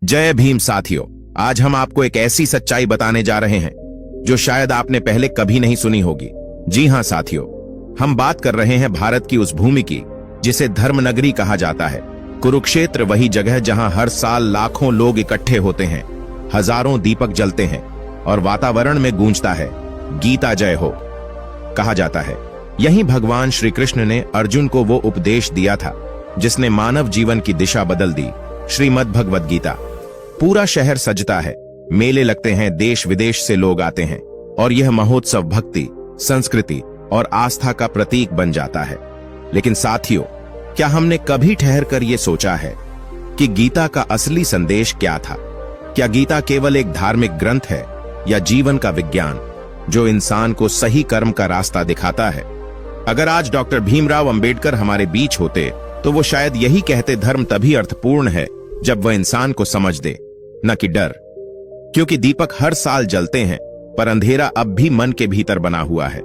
जय भीम साथियों, आज हम आपको एक ऐसी सच्चाई बताने जा रहे हैं जो शायद आपने पहले कभी नहीं सुनी होगी। जी हां साथियों, हम बात कर रहे हैं भारत की उस भूमि की जिसे धर्मनगरी कहा जाता है। कुरुक्षेत्र वही जगह जहां हर साल लाखों लोग इकट्ठे होते हैं, हजारों दीपक जलते हैं और वातावरण में गूंजता है गीता जय हो। कहा जाता है यहीं भगवान श्री कृष्ण ने अर्जुन को वो उपदेश दिया था जिसने मानव जीवन की दिशा बदल दी, श्रीमद् भगवद गीता। पूरा शहर सजता है, मेले लगते हैं, देश विदेश से लोग आते हैं और यह महोत्सव भक्ति, संस्कृति और आस्था का प्रतीक बन जाता है। लेकिन साथियों, क्या हमने कभी ठहर कर यह सोचा है कि गीता का असली संदेश क्या था? क्या गीता केवल एक धार्मिक ग्रंथ है या जीवन का विज्ञान जो इंसान को सही कर्म का रास्ता दिखाता है? अगर आज डॉक्टर भीमराव अंबेडकर हमारे बीच होते तो वो शायद यही कहते, धर्म तभी अर्थपूर्ण है जब वह इंसान को समझ दे, न कि डर। क्योंकि दीपक हर साल जलते हैं पर अंधेरा अब भी मन के भीतर बना हुआ है।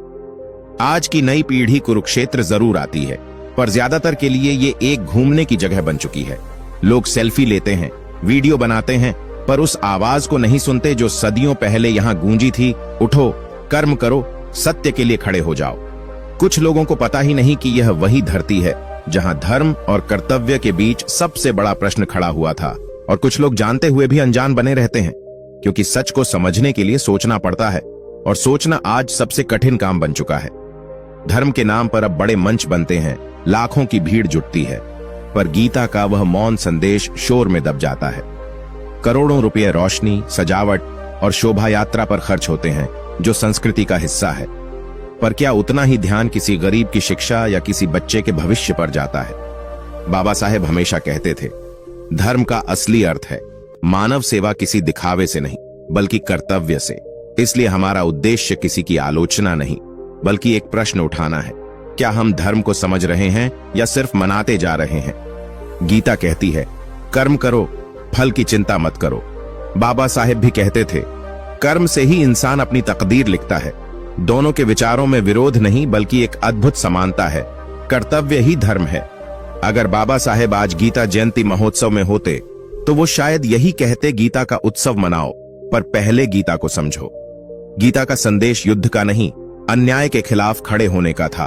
आज की नई पीढ़ी कुरुक्षेत्र जरूर आती है, पर ज्यादातर के लिए ये एक घूमने की जगह बन चुकी है। लोग सेल्फी लेते हैं, वीडियो बनाते हैं, पर उस आवाज को नहीं सुनते जो सदियों पहले यहां गूंजी थी, उठो, कर्म करो, सत्य के लिए खड़े हो जाओ। कुछ लोगों को पता ही नहीं कि यह वही धरती है जहां धर्म और कर्तव्य के बीच सबसे बड़ा प्रश्न खड़ा हुआ था। और कुछ लोग जानते हुए भी अनजान बने रहते हैं, क्योंकि सच को समझने के लिए सोचना पड़ता है और सोचना आज सबसे कठिन काम बन चुका है। धर्म के नाम पर अब बड़े मंच बनते हैं, लाखों की भीड़ जुटती है, पर गीता का वह मौन संदेश शोर में दब जाता है। करोड़ों रुपए रोशनी, सजावट और शोभा यात्रा पर खर्च होते हैं जो संस्कृति का हिस्सा है, पर क्या उतना ही ध्यान किसी गरीब की शिक्षा या किसी बच्चे के भविष्य पर जाता है? बाबा साहेब हमेशा कहते थे, धर्म का असली अर्थ है मानव सेवा, किसी दिखावे से नहीं बल्कि कर्तव्य से। इसलिए हमारा उद्देश्य किसी की आलोचना नहीं बल्कि एक प्रश्न उठाना है, क्या हम धर्म को समझ रहे हैं या सिर्फ मनाते जा रहे हैं? गीता कहती है, कर्म करो, फल की चिंता मत करो। बाबा साहेब भी कहते थे, कर्म से ही इंसान अपनी तकदीर लिखता है। दोनों के विचारों में विरोध नहीं बल्कि एक अद्भुत समानता है, कर्तव्य ही धर्म है। अगर बाबा साहेब आज गीता जयंती महोत्सव में होते तो वो शायद यही कहते, गीता का उत्सव मनाओ पर पहले गीता को समझो। गीता का संदेश युद्ध का नहीं, अन्याय के खिलाफ खड़े होने का था।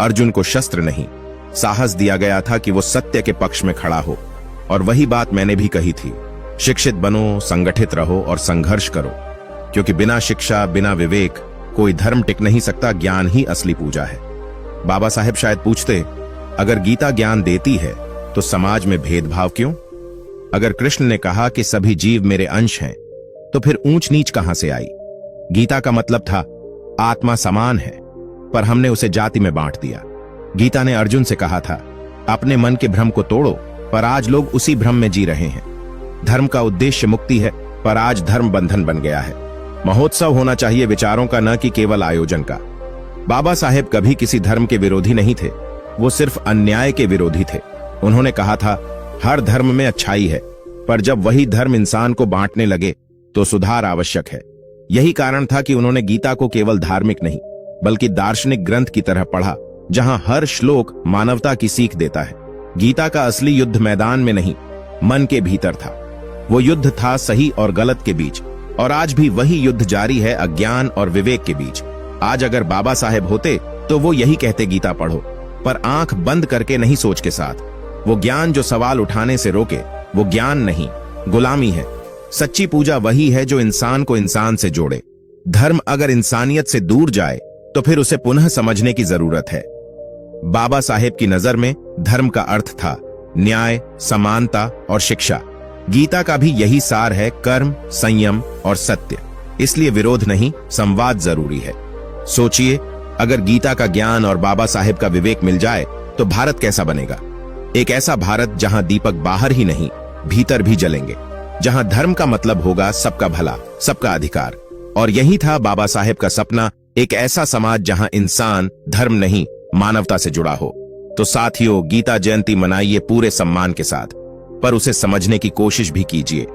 अर्जुन को शस्त्र नहीं, साहस दिया गया था कि वो सत्य के पक्ष में खड़ा हो। और वही बात मैंने भी कही थी, शिक्षित बनो, संगठित रहो और संघर्ष करो, क्योंकि बिना शिक्षा, बिना विवेक कोई धर्म टिक नहीं सकता। ज्ञान ही असली पूजा है। बाबा साहेब शायद पूछते, अगर गीता ज्ञान देती है तो समाज में भेदभाव क्यों? अगर कृष्ण ने कहा कि सभी जीव मेरे अंश हैं, तो फिर ऊंच नीच कहां से आई? गीता का मतलब था आत्मा समान है, पर हमने उसे जाति में बांट दिया। गीता ने अर्जुन से कहा था, अपने मन के भ्रम को तोड़ो, पर आज लोग उसी भ्रम में जी रहे हैं। धर्म का उद्देश्य मुक्ति है, पर आज धर्म बंधन बन गया है। महोत्सव होना चाहिए विचारों का, न कि केवल आयोजन का। बाबा साहेब कभी किसी धर्म के विरोधी नहीं थे, वो सिर्फ अन्याय के विरोधी थे। उन्होंने कहा था, हर धर्म में अच्छाई है, पर जब वही धर्म इंसान को बांटने लगे तो सुधार आवश्यक है। यही कारण था कि उन्होंने गीता को केवल धार्मिक नहीं बल्कि दार्शनिक ग्रंथ की तरह पढ़ा, जहां हर श्लोक मानवता की सीख देता है। गीता का असली युद्ध मैदान में नहीं, मन के भीतर था। वो युद्ध था सही और गलत के बीच, और आज भी वही युद्ध जारी है अज्ञान और विवेक के बीच। आज अगर बाबा साहेब होते तो वो यही कहते, गीता पढ़ो, पर आंख बंद करके नहीं, सोच के साथ। वो ज्ञान जो सवाल उठाने से रोके, वो ज्ञान नहीं, गुलामी है। सच्ची पूजा वही है जो इंसान को इंसान से जोड़े। धर्म अगर इंसानियत से दूर जाए तो फिर उसे पुनः समझने की जरूरत है। बाबा साहेब की नजर में धर्म का अर्थ था न्याय, समानता और शिक्षा। गीता का भी यही सार है, कर्म, संयम और सत्य। इसलिए विरोध नहीं, संवाद जरूरी है। सोचिए, अगर गीता का ज्ञान और बाबा साहेब का विवेक मिल जाए तो भारत कैसा बनेगा? एक ऐसा भारत जहां दीपक बाहर ही नहीं, भीतर भी जलेंगे, जहां धर्म का मतलब होगा सबका भला, सबका अधिकार। और यही था बाबा साहेब का सपना, एक ऐसा समाज जहां इंसान धर्म नहीं, मानवता से जुड़ा हो। तो साथियों, गीता जयंती मनाइए पूरे सम्मान के साथ, पर उसे समझने की कोशिश भी कीजिए,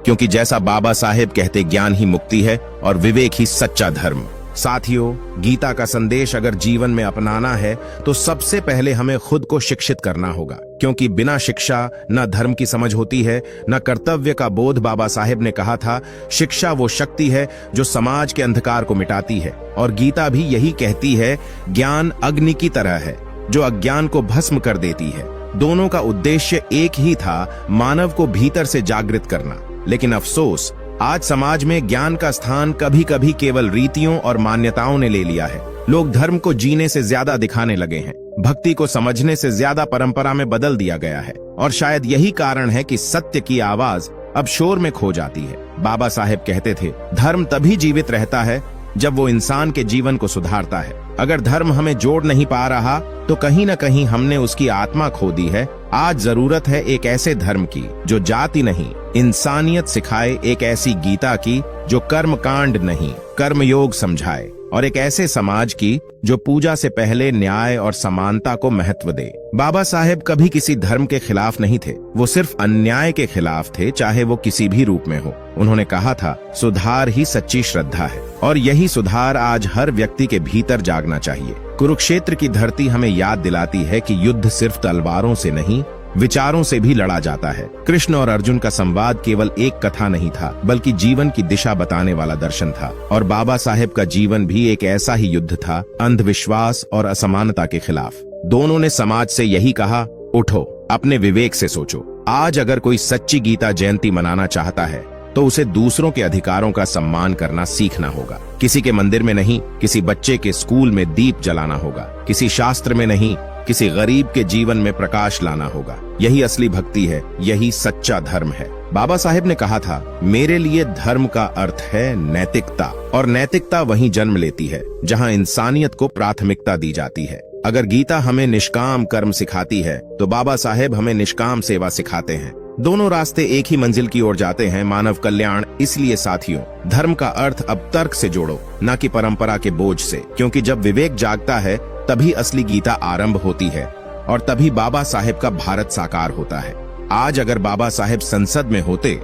क्योंकि जैसा बाबा साहेब कहते, ज्ञान ही मुक्ति है और विवेक ही सच्चा धर्म। साथियों, गीता का संदेश अगर जीवन में अपनाना है तो सबसे पहले हमें खुद को शिक्षित करना होगा, क्योंकि बिना शिक्षा न धर्म की समझ होती है, न कर्तव्य का बोध। बाबा साहेब ने कहा था, शिक्षा वो शक्ति है जो समाज के अंधकार को मिटाती है। और गीता भी यही कहती है, ज्ञान अग्नि की तरह है जो अज्ञान को भस्म कर देती है। दोनों का उद्देश्य एक ही था, मानव को भीतर से जागृत करना। लेकिन अफसोस, आज समाज में ज्ञान का स्थान कभी कभी केवल रीतियों और मान्यताओं ने ले लिया है। लोग धर्म को जीने से ज्यादा दिखाने लगे हैं, भक्ति को समझने से ज्यादा परंपरा में बदल दिया गया है। और शायद यही कारण है कि सत्य की आवाज अब शोर में खो जाती है। बाबा साहेब कहते थे, धर्म तभी जीवित रहता है जब वो इंसान के जीवन को सुधारता है। अगर धर्म हमें जोड़ नहीं पा रहा तो कहीं न कहीं हमने उसकी आत्मा खो दी है। आज जरूरत है एक ऐसे धर्म की जो जाति नहीं, इंसानियत सिखाए, एक ऐसी गीता की जो कर्म कांड नहीं, कर्मयोग समझाए, और एक ऐसे समाज की जो पूजा से पहले न्याय और समानता को महत्व दे। बाबा साहेब कभी किसी धर्म के खिलाफ नहीं थे, वो सिर्फ अन्याय के खिलाफ थे, चाहे वो किसी भी रूप में हो। उन्होंने कहा था, सुधार ही सच्ची श्रद्धा है, और यही सुधार आज हर व्यक्ति के भीतर जागना चाहिए। कुरुक्षेत्र की धरती हमें याद दिलाती है कि युद्ध सिर्फ तलवारों से नहीं, विचारों से भी लड़ा जाता है। कृष्ण और अर्जुन का संवाद केवल एक कथा नहीं था, बल्कि जीवन की दिशा बताने वाला दर्शन था। और बाबा साहेब का जीवन भी एक ऐसा ही युद्ध था, अंधविश्वास और असमानता के खिलाफ। दोनों ने समाज से यही कहा, उठो, अपने विवेक से सोचो। आज अगर कोई सच्ची गीता जयंती मनाना चाहता है तो उसे दूसरों के अधिकारों का सम्मान करना सीखना होगा। किसी के मंदिर में नहीं, किसी बच्चे के स्कूल में दीप जलाना होगा। किसी शास्त्र में नहीं, किसी गरीब के जीवन में प्रकाश लाना होगा। यही असली भक्ति है, यही सच्चा धर्म है। बाबा साहेब ने कहा था, मेरे लिए धर्म का अर्थ है नैतिकता, और नैतिकता वहीं जन्म लेती है जहां इंसानियत को प्राथमिकता दी जाती है। अगर गीता हमें निष्काम कर्म सिखाती है तो बाबा साहेब हमें निष्काम सेवा सिखाते हैं। दोनों रास्ते एक ही मंजिल की ओर जाते हैं, मानव कल्याण। इसलिए साथियों, धर्म का अर्थ अब तर्क से जोड़ो, न कि परंपरा के बोझ से, क्योंकि जब विवेक जागता है तभी असली गीता आरंभ होती है, और तभी बाबा साहेब का भारत साकार होता है। आज अगर बाबा साहेब संसद में होते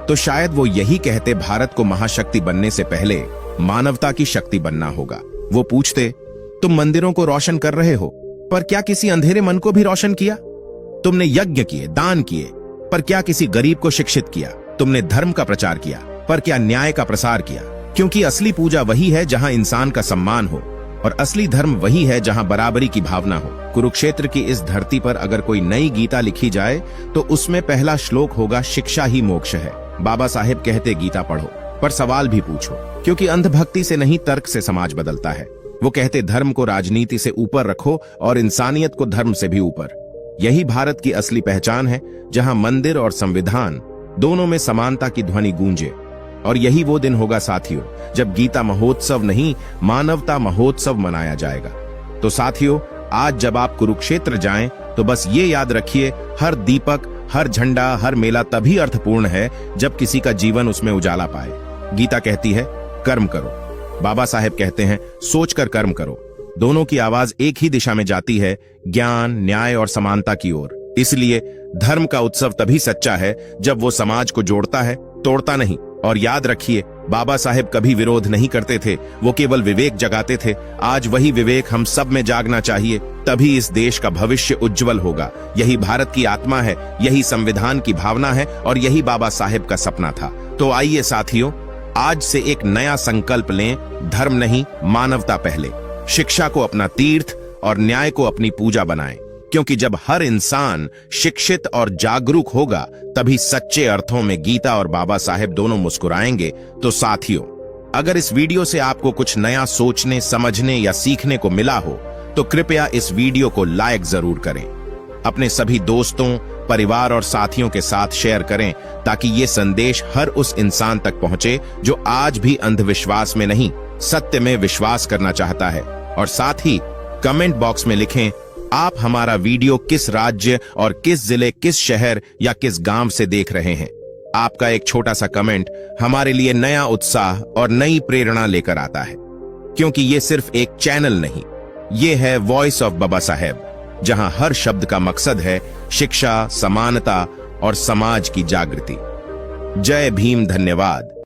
तो शायद वो यही कहते, भारत को महाशक्ति बनने से पहले मानवता की शक्ति बनना होगा। वो पूछते, तुम मंदिरों को रोशन कर रहे हो, पर क्या किसी अंधेरे मन को भी रोशन किया? तुमने यज्ञ किए, दान किए, पर क्या किसी गरीब को शिक्षित किया? तुमने धर्म का प्रचार किया, पर क्या न्याय का प्रसार किया? क्योंकि असली पूजा वही है जहां इंसान का सम्मान हो, और असली धर्म वही है जहां बराबरी की भावना हो। कुरुक्षेत्र की इस धरती पर अगर कोई नई गीता लिखी जाए तो उसमें पहला श्लोक होगा, शिक्षा ही मोक्ष है। बाबा साहेब कहते, गीता पढ़ो, पर सवाल भी पूछो, क्योंकि अंधभक्ति से नहीं, तर्क से समाज बदलता है। वो कहते, धर्म को राजनीति से ऊपर रखो और इंसानियत को धर्म से भी ऊपर। यही भारत की असली पहचान है, जहां मंदिर और संविधान दोनों में समानता की ध्वनि गूंजे। और यही वो दिन होगा साथियों, जब गीता महोत्सव नहीं, मानवता महोत्सव मनाया जाएगा। तो साथियों, आज जब आप कुरुक्षेत्र जाएं तो बस ये याद रखिए, हर दीपक, हर झंडा, हर मेला तभी अर्थपूर्ण है जब किसी का जीवन उसमें उजाला पाए। गीता कहती है, कर्म करो। बाबा साहेब कहते हैं, सोचकर कर्म करो। दोनों की आवाज एक ही दिशा में जाती है, ज्ञान, न्याय और समानता की ओर। इसलिए धर्म का उत्सव तभी सच्चा है जब वो समाज को जोड़ता है, तोड़ता नहीं। और याद रखिए, बाबा साहेब कभी विरोध नहीं करते थे, वो केवल विवेक जगाते थे। आज वही विवेक हम सब में जागना चाहिए, तभी इस देश का भविष्य उज्जवल होगा। यही भारत की आत्मा है, यही संविधान की भावना है, और यही बाबा साहेब का सपना था। तो आइए साथियों, आज से एक नया संकल्प लें, धर्म नहीं, मानवता पहले। शिक्षा को अपना तीर्थ और न्याय को अपनी पूजा बनाएं, क्योंकि जब हर इंसान शिक्षित और जागरूक होगा तभी सच्चे अर्थों में गीता और बाबा साहेब दोनों मुस्कुराएंगे। तो साथियों, अगर इस वीडियो से आपको कुछ नया सोचने, समझने या सीखने को मिला हो तो कृपया इस वीडियो को लाइक जरूर करें। अपने सभी दोस्तों, परिवार और साथियों के साथ शेयर करें, ताकि ये संदेश हर उस इंसान तक पहुंचे जो आज भी अंधविश्वास में नहीं, सत्य में विश्वास करना चाहता है। और साथ ही कमेंट बॉक्स में लिखें, आप हमारा वीडियो किस राज्य और किस जिले, किस शहर या किस गांव से देख रहे हैं। आपका एक छोटा सा कमेंट हमारे लिए नया उत्साह और नई प्रेरणा लेकर आता है, क्योंकि ये सिर्फ एक चैनल नहीं, ये है वॉइस ऑफ बाबा साहेब, जहां हर शब्द का मकसद है शिक्षा, समानता और समाज की जागृति। जय भीम, धन्यवाद।